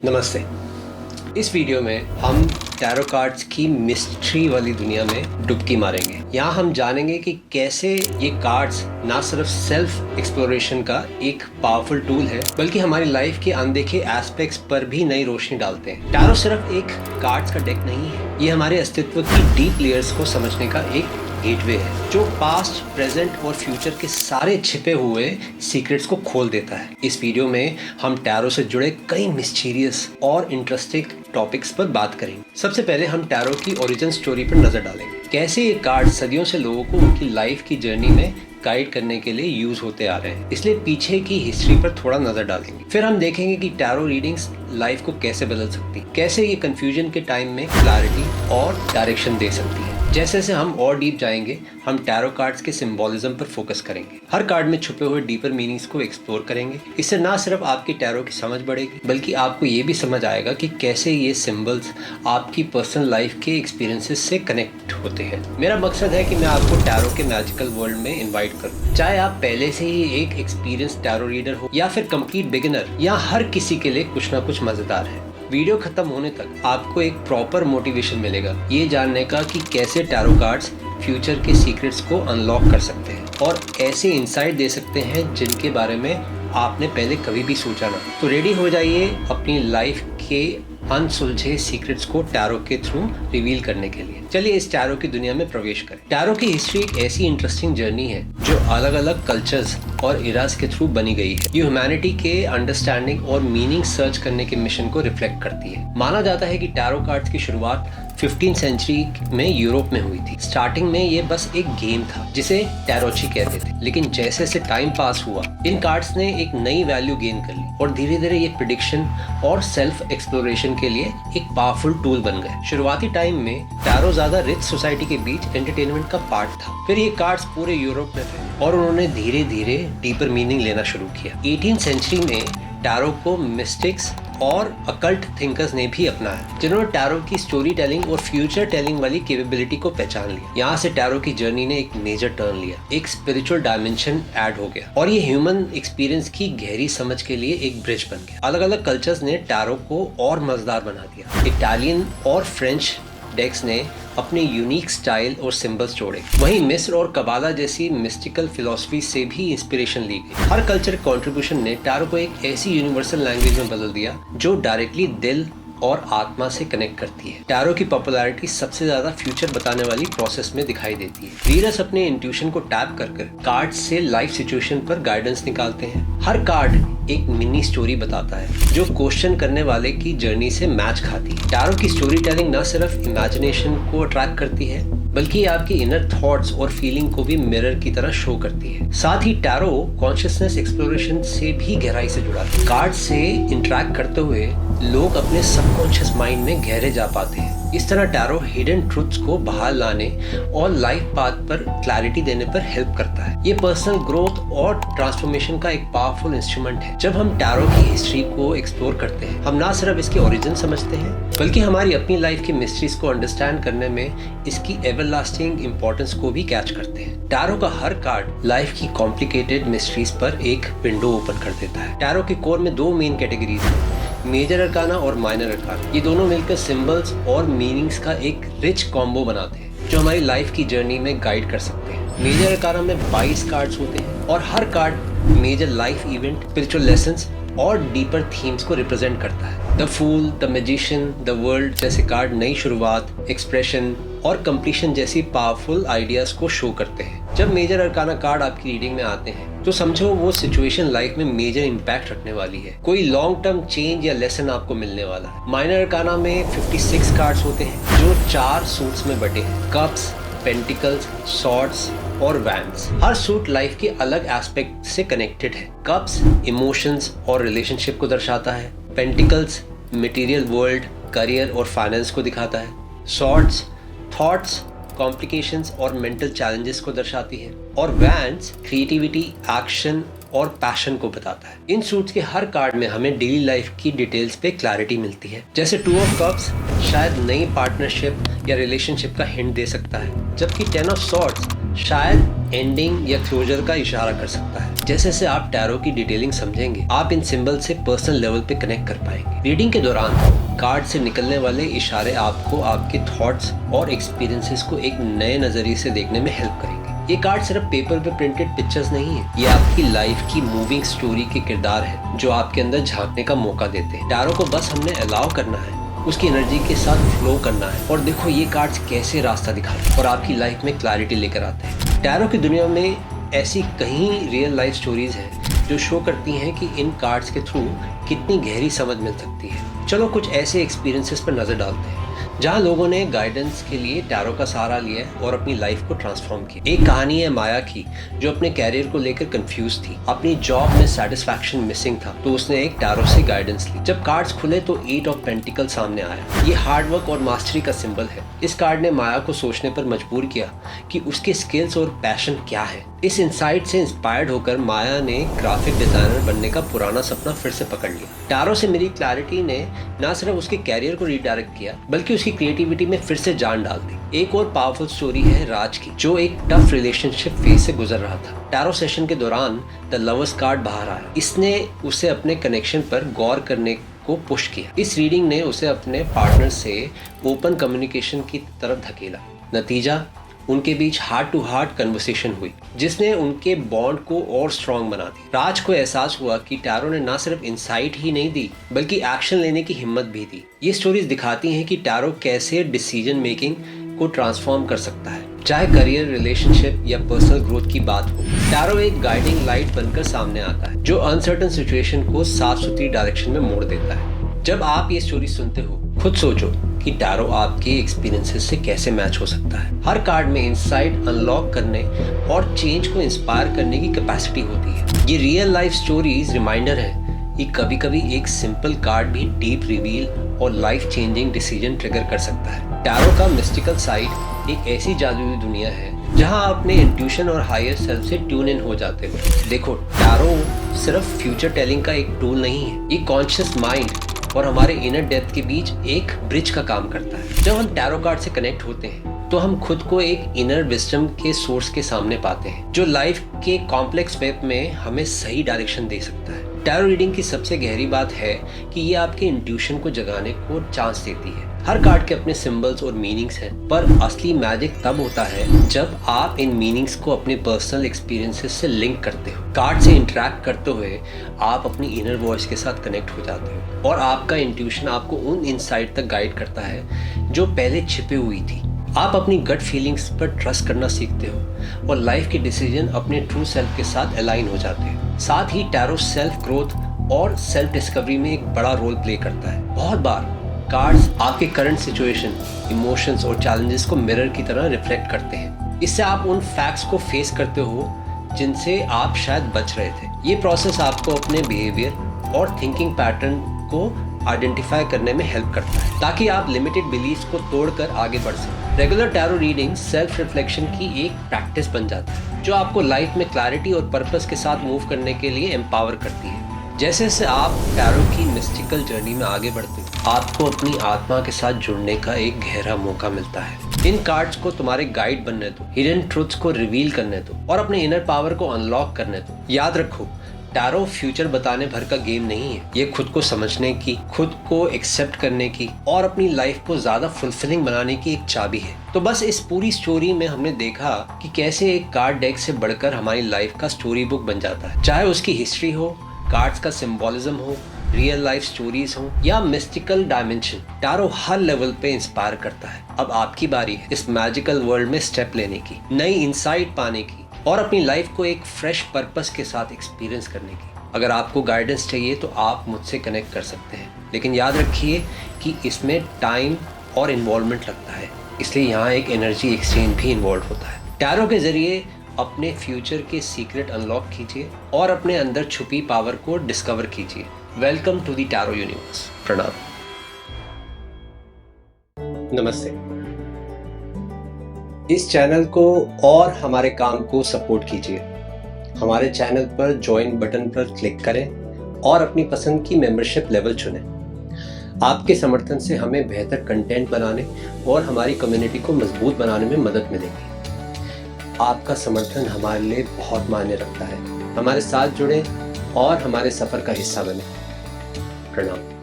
नमस्ते। इस वीडियो में हम टैरो कार्ड्स की मिस्ट्री वाली दुनिया में डुबकी मारेंगे। यहाँ हम जानेंगे कि कैसे ये कार्ड्स ना सिर्फ सेल्फ एक्सप्लोरेशन का एक पावरफुल टूल है बल्कि हमारी लाइफ के अनदेखे एस्पेक्ट्स पर भी नई रोशनी डालते हैं। टैरो सिर्फ एक कार्ड्स का डेक नहीं है, ये हमारे अस्तित्व की डीप लेयर्स को समझने का एक गेटवे है जो पास्ट, प्रेजेंट और फ्यूचर के सारे छिपे हुए सीक्रेट्स को खोल देता है। इस वीडियो में हम टैरो से जुड़े कई मिस्टीरियस और इंटरेस्टिंग टॉपिक्स पर बात करेंगे। सबसे पहले हम टैरो की ओरिजिन स्टोरी पर नजर डालेंगे, कैसे ये कार्ड सदियों से लोगों को उनकी लाइफ की जर्नी में गाइड करने के लिए यूज होते आ रहे हैं, इसलिए पीछे की हिस्ट्री पर थोड़ा नजर डालेंगे। फिर हम देखेंगे कि टैरो रीडिंग्स लाइफ को कैसे बदल सकती, कैसे ये कंफ्यूजन के टाइम में क्लैरिटी और डायरेक्शन दे सकती है। जैसे जैसे हम और डीप जाएंगे, हम टैरो कार्ड्स के सिंबोलिज्म पर फोकस करेंगे, हर कार्ड में छुपे हुए डीपर मीनिंग्स को एक्सप्लोर करेंगे। इससे ना सिर्फ आपकी टैरो की समझ बढ़ेगी बल्कि आपको ये भी समझ आएगा कि कैसे ये सिंबल्स आपकी पर्सनल लाइफ के एक्सपीरियंसेस से कनेक्ट होते हैं। मेरा मकसद है कि मैं आपको टैरो के मैजिकल वर्ल्ड में इन्वाइट करूँ, चाहे आप पहले से ही एक एक्सपीरियंस टैरो रीडर हो या फिर कंप्लीट बिगिनर, या हर किसी के लिए कुछ ना कुछ मजेदार है। वीडियो खत्म होने तक आपको एक प्रॉपर मोटिवेशन मिलेगा ये जानने का कि कैसे टैरो कार्ड्स फ्यूचर के सीक्रेट्स को अनलॉक कर सकते हैं और ऐसे इंसाइट दे सकते हैं जिनके बारे में आपने पहले कभी भी सोचा ना। तो रेडी हो जाइए अपनी लाइफ के अनसुलझे सीक्रेट्स को टैरो के थ्रू रिवील करने के लिए। चलिए इस टैरो की दुनिया में प्रवेश करें। टैरो की हिस्ट्री एक ऐसी इंटरेस्टिंग जर्नी है जो अलग अलग कल्चर्स और इरास के थ्रू बनी गई है। ये ह्यूमैनिटी के अंडरस्टैंडिंग और मीनिंग सर्च करने के मिशन को रिफ्लेक्ट करती है। माना जाता है कि टैरो कार्ड्स की शुरुआत 15वीं सेंचुरी में यूरोप में हुई थी। स्टार्टिंग में ये बस एक गेम था जिसे टैरोची कहते थे, लेकिन जैसे जैसे टाइम पास हुआ इन कार्ड्स ने एक नई वैल्यू गेन कर ली और धीरे धीरे ये प्रेडिक्शन और सेल्फ एक्सप्लोरेशन के लिए एक पावरफुल टूल बन गए। शुरुआती टाइम में टैरो ज्यादा रिच सोसाइटी के बीच एंटरटेनमेंट का पार्ट था, फिर ये कार्ड्स पूरे यूरोप में थे और उन्होंने धीरे धीरे डीपर मीनिंग लेना शुरू किया। 18वीं सेंचुरी में टैरो को मिस्टिक्स और अकल्ट थिंकर्स ने भी अपनाया, जिन्होंने टैरो की स्टोरी टेलिंग और फ्यूचर टेलिंग वाली कैपेबिलिटी को पहचान लिया। यहाँ से टैरो की जर्नी ने एक मेजर टर्न लिया, एक स्पिरिचुअल डायमेंशन ऐड हो गया और ये ह्यूमन एक्सपीरियंस की गहरी समझ के लिए एक ब्रिज बन गया। अलग अलग कल्चर्स ने टैरो को और मजेदार बना दिया। इटालियन और फ्रेंच डेक्स ने अपने यूनिक स्टाइल और सिंबल्स जोड़े, वहीं मिस्र और कबाला जैसी मिस्टिकल फिलॉसफी से भी इंस्पिरेशन ली गई। हर कल्चर कंट्रीब्यूशन ने टैरो को एक ऐसी यूनिवर्सल लैंग्वेज में बदल दिया जो डायरेक्टली दिल और आत्मा से कनेक्ट करती है। टैरो की पॉपुलैरिटी सबसे ज्यादा फ्यूचर बताने वाली प्रोसेस में दिखाई देती है। रीडर्स अपने इंट्यूशन को टैप कर कार्ड से लाइफ सिचुएशन पर गाइडेंस निकालते हैं। हर कार्ड एक मिनी स्टोरी बताता है जो क्वेश्चन करने वाले की जर्नी से मैच खाती है। टैरो की स्टोरी टेलिंग न सिर्फ इमेजिनेशन को अट्रैक्ट करती है बल्कि आपकी इनर थॉट्स और फीलिंग को भी मिरर की तरह शो करती है। साथ ही टैरो कॉन्शियसनेस एक्सप्लोरेशन से भी गहराई से जुड़ा है। कार्ड से इंटरेक्ट करते हुए लोग अपने सबकॉन्शियस माइंड में गहरे जा पाते हैं। इस तरह टैरो हिडन ट्रुथ्स को बाहर लाने और लाइफ पाथ पर क्लैरिटी देने पर हेल्प करता है। ये पर्सनल ग्रोथ और ट्रांसफॉर्मेशन का एक पावरफुल इंस्ट्रूमेंट है। जब हम टैरो की हिस्ट्री को एक्सप्लोर करते हैं, हम ना सिर्फ इसके ओरिजिन समझते हैं बल्कि हमारी अपनी लाइफ की मिस्ट्रीज को अंडरस्टैंड करने में इसकी एवरलास्टिंग इंपॉर्टेंस को भी कैच करते हैं। टैरो का हर कार्ड लाइफ की कॉम्प्लिकेटेड मिस्ट्रीज पर एक विंडो ओपन कर देता है। टैरो के कोर में दो मेन कैटेगरीज हैं, मेजर अरकाना और माइनर अरकाना। ये दोनों मिलकर सिंबल्स और मीनिंग्स का एक रिच कॉम्बो बनाते हैं जो हमारी लाइफ की जर्नी में गाइड कर सकते हैं। मेजर अरकाना में 22 कार्ड्स होते हैं और हर card major life event, spiritual lessons और डीपर थीम्स को रिप्रेजेंट करता है। The fool, the magician, the world जैसे कार्ड नई शुरुआत, एक्सप्रेशन और कंप्लीशन जैसी पावरफुल आइडियाज को शो करते हैं। जब मेजर अरकाना कार्ड आपकी रीडिंग में आते हैं तो समझो वो सिचुएशन लाइफ में मेजर इम्पैक्ट रखने वाली है, कोई लॉन्ग टर्म चेंज या लेसन आपको मिलने वाला है। माइनर अरकाना में 56 कार्ड्स होते हैं जो 4 सूट्स में बटे हैं, कप्स, पेंटिकल्स, सॉर्ड्स और वैंड्स। हर सूट लाइफ के अलग एस्पेक्ट से कनेक्टेड है। कप्स इमोशंस और रिलेशनशिप को दर्शाता है, पेंटिकल्स मटेरियल वर्ल्ड, करियर और फाइनेंस को दिखाता है, सॉर्ड्स थॉट्स, कॉम्प्लिकेशंस और मेंटल चैलेंजेस को दर्शाती है और वैंड्स क्रिएटिविटी, एक्शन और पैशन को बताता है। इन सूट्स के हर कार्ड में हमें डेली लाइफ की डिटेल्स पे क्लैरिटी मिलती है। जैसे 2 ऑफ कप्स शायद नई पार्टनरशिप या रिलेशनशिप का हिंट दे सकता है, जबकि 10 ऑफ सॉर्ड्स शायद एंडिंग या क्लोजर का इशारा कर सकता है। जैसे जैसे आप टैरो की डिटेलिंग समझेंगे, आप इन सिंबल से पर्सनल लेवल पे कनेक्ट कर पाएंगे। रीडिंग के दौरान कार्ड से निकलने वाले इशारे आपको आपके थॉट्स और एक्सपीरियंसेस को एक नए नजरिए से देखने में हेल्प करेंगे। ये कार्ड सिर्फ पेपर पे प्रिंटेड पिक्चर्स नहीं है, ये आपकी लाइफ की मूविंग स्टोरी के किरदार है जो आपके अंदर झांकने का मौका देते हैं। टैरो को बस हमने अलाउ करना है, उसकी एनर्जी के साथ फ्लो करना है। और देखो ये कार्ड्स कैसे रास्ता दिखाते हैं और आपकी लाइफ में क्लैरिटी लेकर आते हैं। टैरो की दुनिया में ऐसी कई रियल लाइफ स्टोरीज हैं जो शो करती हैं कि इन कार्ड्स के थ्रू कितनी गहरी समझ मिल सकती है। चलो कुछ ऐसे एक्सपीरियंसेस पर नजर डालते हैं जहाँ लोगों ने गाइडेंस के लिए टैरो का सहारा लिया है और अपनी लाइफ को ट्रांसफॉर्म किया। एक कहानी है माया की, जो अपने कैरियर को लेकर कंफ्यूज थी। अपनी जॉब में सेटिस्फैक्शन मिसिंग था, तो उसने एक टैरो से गाइडेंस ली। जब कार्ड्स खुले तो 8 ऑफ पेंटिकल सामने आया। ये हार्डवर्क और मास्टरी का सिंबल है। इस कार्ड ने माया को सोचने पर मजबूर किया कि उसके स्किल्स और पैशन क्या है। इस इंसाइट से इंस्पायर्ड होकर माया ने ग्राफिक डिजाइनर बनने का पुराना सपना फिर से पकड़ लिया। टैरो से मिली क्लैरिटी ने न सिर्फ उसके कैरियर को रिडायरेक्ट किया, बल्कि उसकी क्रिएटिविटी में फिर से जान डाल दी। एक और पावरफुल स्टोरी है राज की, जो एक टफ रिलेशनशिप फेज से गुजर रहा था। टैरो सेशन के दौरान द लवर्स कार्ड बाहर आया। इसने उसे अपने कनेक्शन पर गौर करने को पुश किया। इस रीडिंग ने उसे अपने पार्टनर से ओपन कम्युनिकेशन की तरफ धकेला। नतीजा, उनके बीच हार्ट टू हार्ट कन्वर्सेशन हुई, जिसने उनके बॉन्ड को और स्ट्रॉन्ग बना दिया। राज को एहसास हुआ कि टैरो ने न सिर्फ इंसाइट ही नहीं दी, बल्कि एक्शन लेने की हिम्मत भी दी। ये स्टोरीज दिखाती हैं कि टैरो कैसे डिसीजन मेकिंग को ट्रांसफॉर्म कर सकता है, चाहे करियर, रिलेशनशिप या पर्सनल ग्रोथ की बात हो। टैरो एक गाइडिंग लाइट बनकर सामने आता है, जो अनसर्टन सिचुएशन को साफ सुथरी डायरेक्शन में मोड़ देता है। जब आप ये स्टोरी सुनते हो, खुद सोचो कि टैरो आपके एक्सपीरियंसेस से कैसे मैच हो सकता है। हर कार्ड में इंसाइट अनलॉक करने और चेंज को इंस्पायर करने की कैपेसिटी होती है। ये रियल लाइफ स्टोरीज रिमाइंडर है कि कभी कभी एक सिंपल कार्ड भी डीप रिवील और लाइफ चेंजिंग डिसीजन ट्रिगर कर सकता है। टैरो का मिस्टिकल साइड एक ऐसी जादुई दुनिया है जहां आप अपने इंट्यूशन और हायर सेल्फ से ट्यून इन हो जाते हो। देखो, टैरो सिर्फ फ्यूचर टेलिंग का एक टूल नहीं है, ये कॉन्शियस माइंड और हमारे इनर डेप्थ के बीच एक ब्रिज का काम करता है। जब हम टैरो कार्ड से कनेक्ट होते हैं तो हम खुद को एक इनर विजडम के सोर्स के सामने पाते हैं, जो लाइफ के कॉम्प्लेक्स वेब में हमें सही डायरेक्शन दे सकता है। टैरो रीडिंग की सबसे गहरी बात है कि ये आपके इंट्यूशन को जगाने को चांस देती है। हर कार्ड के अपने सिंबल्स और मीनिंग्स हैं, पर असली मैजिक तब होता है जब आप इन मीनिंग्स को अपने पर्सनल एक्सपीरियंसेस से लिंक करते हो। कार्ड से इंटरेक्ट करते हुए आप अपनी इनर वॉइस के साथ कनेक्ट हो जाते हो और आपका इंट्यूशन आपको उन इनसाइट तक गाइड करता है जो पहले छिपी हुई थी। आप अपनी गट फीलिंग्स पर ट्रस्ट करना सीखते हो और लाइफ के डिसीजन अपने ट्रू सेल्फ के साथ अलाइन हो जाते हैं। साथ ही टैरो सेल्फ ग्रोथ और सेल्फ डिस्कवरी में एक बड़ा रोल प्ले करता है। बहुत बार कार्ड्स आपके करंट सिचुएशन, इमोशंस और चैलेंजेस को मिरर की तरह रिफ्लेक्ट करते हैं। इससे आप उन फैक्ट्स को फेस करते हो जिनसे आप शायद बच रहे थे। ये प्रोसेस आपको अपने बिहेवियर और थिंकिंग पैटर्न को आइडेंटिफाई करने में हेल्प करता है, ताकि आप लिमिटेड बिलीफ्स को तोड़कर आगे बढ़ सकें। Regular tarot reading self reflection की एक प्रैक्टिस बन जाती है, जो आपको लाइफ में क्लैरिटी और पर्पस के साथ मूव करने के लिए एम्पावर करती है। जैसे जैसे आप टैरो की मिस्टिकल जर्नी में आगे बढ़ते हो, आपको अपनी आत्मा के साथ जुड़ने का एक गहरा मौका मिलता है। इन कार्ड्स को तुम्हारे गाइड बनने दो, हिडन ट्रुथ्स को रिवील करने दो और अपने इनर पावर को अनलॉक करने दो। याद रखो, टैरो फ्यूचर बताने भर का गेम नहीं है। ये खुद को समझने की, खुद को एक्सेप्ट करने की और अपनी लाइफ को ज्यादा फुलफिलिंग बनाने की एक चाबी है। तो बस इस पूरी स्टोरी में हमने देखा कि कैसे एक कार्ड डेक से बढ़कर हमारी लाइफ का स्टोरी बुक बन जाता है। चाहे उसकी हिस्ट्री हो, कार्ड्स का सिंबोलिज्म हो, रियल लाइफ स्टोरीज हो या मिस्टिकल डायमेंशन, टैरो हर लेवल पे इंस्पायर करता है। अब आपकी बारी है इस मैजिकल वर्ल्ड में स्टेप लेने की, नई इंसाइट पाने की और अपनी लाइफ को एक फ्रेश पर्पस के साथ एक्सपीरियंस करने की। अगर आपको गाइडेंस चाहिए तो आप मुझसे कनेक्ट कर सकते हैं, लेकिन याद रखिए कि इसमें टाइम और इन्वॉल्वमेंट लगता है, इसलिए यहाँ एक एनर्जी एक्सचेंज भी इन्वॉल्व होता है। टैरो के जरिए अपने फ्यूचर के सीक्रेट अनलॉक कीजिए और अपने अंदर छुपी पावर को डिस्कवर कीजिए। Welcome to the tarot universe. प्रणाम। नमस्ते। इस चैनल को और हमारे काम को सपोर्ट कीजिए। हमारे चैनल पर ज्वाइन बटन पर क्लिक करें और अपनी पसंद की मेंबरशिप लेवल चुनें। आपके समर्थन से हमें बेहतर कंटेंट बनाने और हमारी कम्युनिटी को मजबूत बनाने में मदद मिलेगी। आपका समर्थन हमारे लिए बहुत मायने रखता है। हमारे साथ जुड़ें और हमारे सफ़र का हिस्सा बने। प्रणाम।